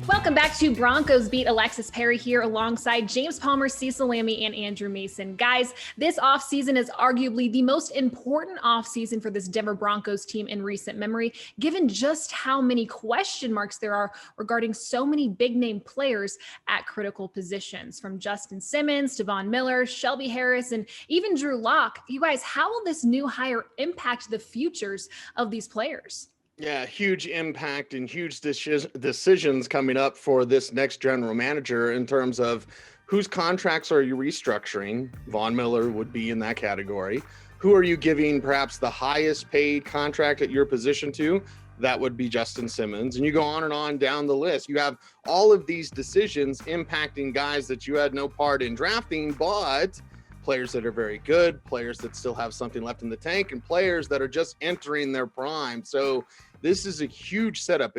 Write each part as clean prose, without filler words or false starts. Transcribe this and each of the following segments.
Welcome back to Broncos Beat. Alexis Perry here alongside James Palmer, Cecil, Lammey, and Andrew Mason. Guys, this offseason is arguably the most important offseason for this Denver Broncos team in recent memory, given just how many question marks there are regarding so many big-name players at critical positions, from Justin Simmons to Von Miller, Shelby Harris, and even Drew Lock. You guys, how will this new hire impact the futures of these players? Yeah, huge impact and huge decisions coming up for this next general manager in terms of whose contracts are you restructuring. Von Miller would be in that category. Who are you giving perhaps the highest paid contract at your position to? That would be Justin Simmons. And you go on down the list. You have all of these decisions impacting guys that you had no part in drafting, but players that are very good, players that still have something left in the tank, and players that are just entering their prime. So this is a huge setup,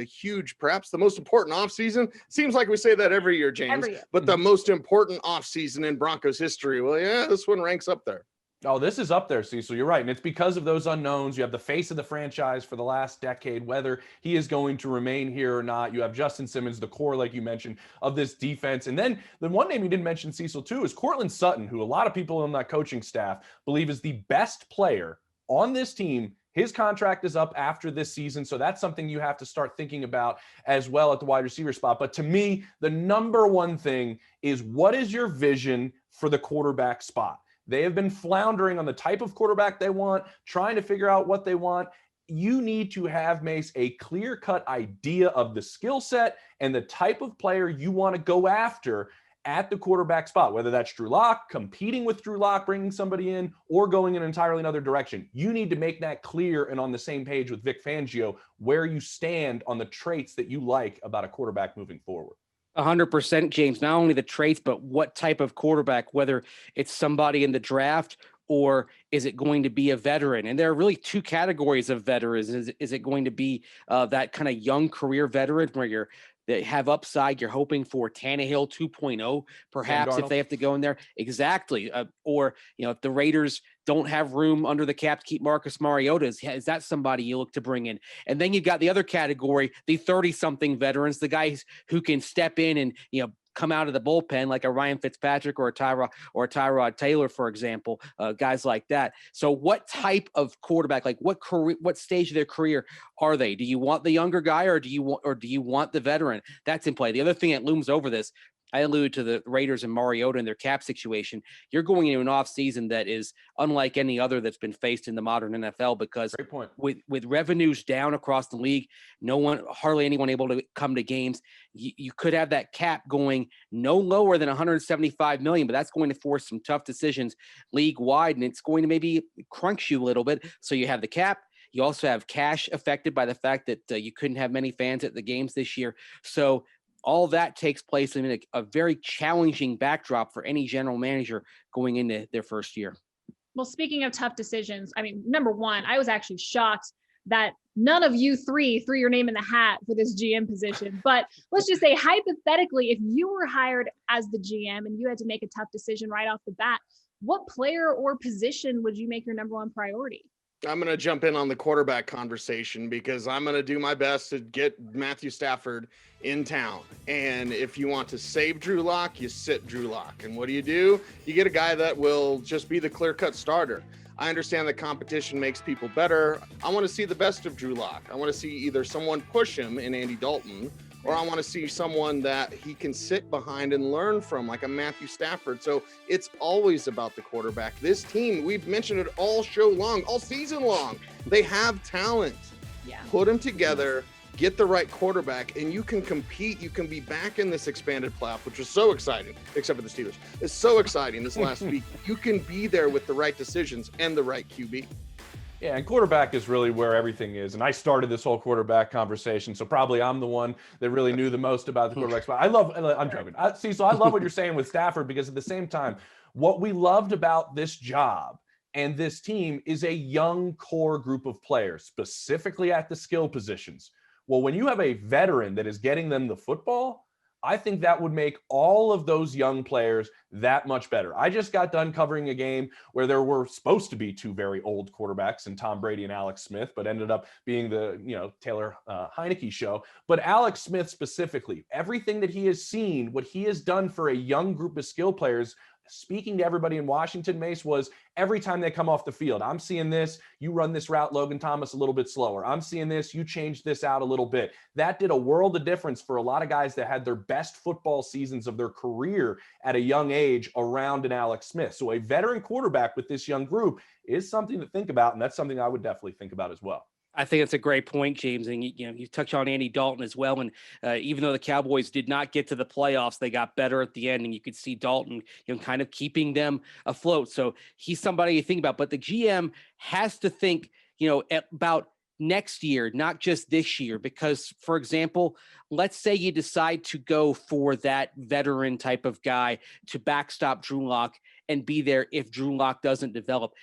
perhaps the most important offseason. Seems like we say that every year, James, Every year. But the most important offseason in Broncos history. Well, yeah, this one ranks up there. Oh, this is up there, Cecil. You're right. And it's because of those unknowns. You have the face of the franchise for the last decade, whether he is going to remain here or not. You have Justin Simmons, the core, like you mentioned, of this defense. And then the one name you didn't mention, Cecil, too, is Courtland Sutton, who a lot of people on that coaching staff believe is the best player on this team. His contract is up after this season, so that's something you have to start thinking about as well at the wide receiver spot. But to me, the number one thing is, what is your vision for the quarterback spot? They have been floundering on the type of quarterback they want, trying to figure out what they want. You need to have, Mace, a clear-cut idea of the skill set and the type of player you want to go after at the quarterback spot, whether that's Drew Lock, competing with Drew Lock, bringing somebody in, or going in entirely another direction. You need to make that clear and on the same page with Vic Fangio where you stand on the traits that you like about a quarterback moving forward. 100%, James. Not only the traits, but what type of quarterback, whether it's somebody in the draft or is it going to be a veteran? And there are really two categories of veterans. Is it going to be that kind of young career veteran where they have upside, you're hoping for Tannehill 2.0, perhaps, if they have to go in there? Exactly. Or, if the Raiders don't have room under the cap to keep Marcus Mariota, is that somebody you look to bring in? And then you've got the other category, the 30-something veterans, the guys who can step in and, come out of the bullpen like a Ryan Fitzpatrick or a Tyrod Taylor, for example, guys like that. So what type of quarterback, like what stage of their career are they? Do you want the younger guy or do you want the veteran? That's in play. The other thing that looms over this, I alluded to the Raiders and Mariota and their cap situation. You're going into an offseason that is unlike any other that's been faced in the modern NFL, because with revenues down across the league, hardly anyone able to come to games. You could have that cap going no lower than $175 million, but that's going to force some tough decisions league wide, and it's going to maybe crunch you a little bit. So you have the cap. You also have cash affected by the fact that you couldn't have many fans at the games this year. So all that takes place in a very challenging backdrop for any general manager going into their first year. Well, speaking of tough decisions, number one, I was actually shocked that none of you three threw your name in the hat for this GM position. But let's just say, hypothetically, if you were hired as the GM and you had to make a tough decision right off the bat, what player or position would you make your number one priority? I'm going to jump in on the quarterback conversation because I'm going to do my best to get Matthew Stafford in town. And if you want to save Drew Lock, you sit Drew Lock. And what do? You get a guy that will just be the clear-cut starter. I understand that competition makes people better. I want to see the best of Drew Lock. I want to see either someone push him in Andy Dalton, or I want to see someone that he can sit behind and learn from, like a Matthew Stafford. So it's always about the quarterback. This team, we've mentioned it all show long, all season long. They have talent. Yeah. Put them together, get the right quarterback, and you can compete. You can be back in this expanded playoff, which is so exciting, except for the Steelers. It's so exciting this last week. You can be there with the right decisions and the right QB. Yeah, and quarterback is really where everything is. And I started this whole quarterback conversation, so probably I'm the one that really knew the most about the quarterback spot. I'm joking. So I love what you're saying with Stafford, because at the same time, what we loved about this job and this team is a young core group of players, specifically at the skill positions. Well, when you have a veteran that is getting them the football, I think that would make all of those young players that much better. I just got done covering a game where there were supposed to be two very old quarterbacks in Tom Brady and Alex Smith, but ended up being the, Taylor Heineke show. But Alex Smith specifically, everything that he has seen, what he has done for a young group of skill players, speaking to everybody in Washington, Mace, was every time they come off the field, I'm seeing this, you run this route, Logan Thomas, a little bit slower. I'm seeing this, you change this out a little bit. That did a world of difference for a lot of guys that had their best football seasons of their career at a young age around an Alex Smith. So a veteran quarterback with this young group is something to think about, and that's something I would definitely think about as well. I think it's a great point, James. And you touch on Andy Dalton as well. And even though the Cowboys did not get to the playoffs, they got better at the end, and you could see Dalton, kind of keeping them afloat. So he's somebody you think about. But the GM has to think, about next year, not just this year. Because, for example, let's say you decide to go for that veteran type of guy to backstop Drew Lock and be there if Drew Lock doesn't develop.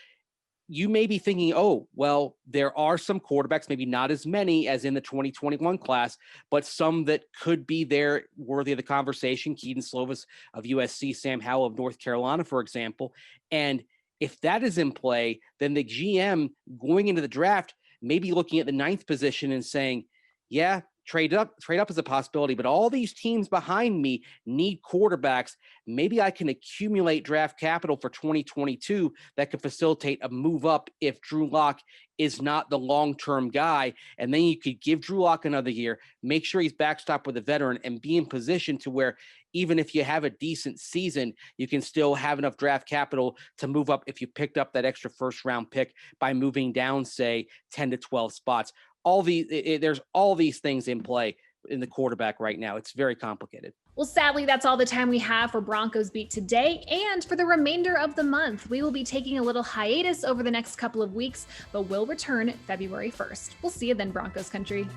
You may be thinking, oh, well, there are some quarterbacks, maybe not as many as in the 2021 class, but some that could be there worthy of the conversation. Keaton Slovis of USC, Sam Howell of North Carolina, for example. And if that is in play, then the GM going into the draft may be looking at the 9th position and saying, yeah, trade up is a possibility, but all these teams behind me need quarterbacks. Maybe I can accumulate draft capital for 2022 that could facilitate a move up if Drew Lock is not the long-term guy. And then you could give Drew Lock another year, make sure he's backstopped with a veteran, and be in position to where even if you have a decent season, you can still have enough draft capital to move up if you picked up that extra first-round pick by moving down, say, 10 to 12 spots. There's all these things in play in the quarterback right now. It's very complicated. Well, sadly, that's all the time we have for Broncos Beat today and for the remainder of the month. We will be taking a little hiatus over the next couple of weeks, but we'll return February 1st. We'll see you then, Broncos country.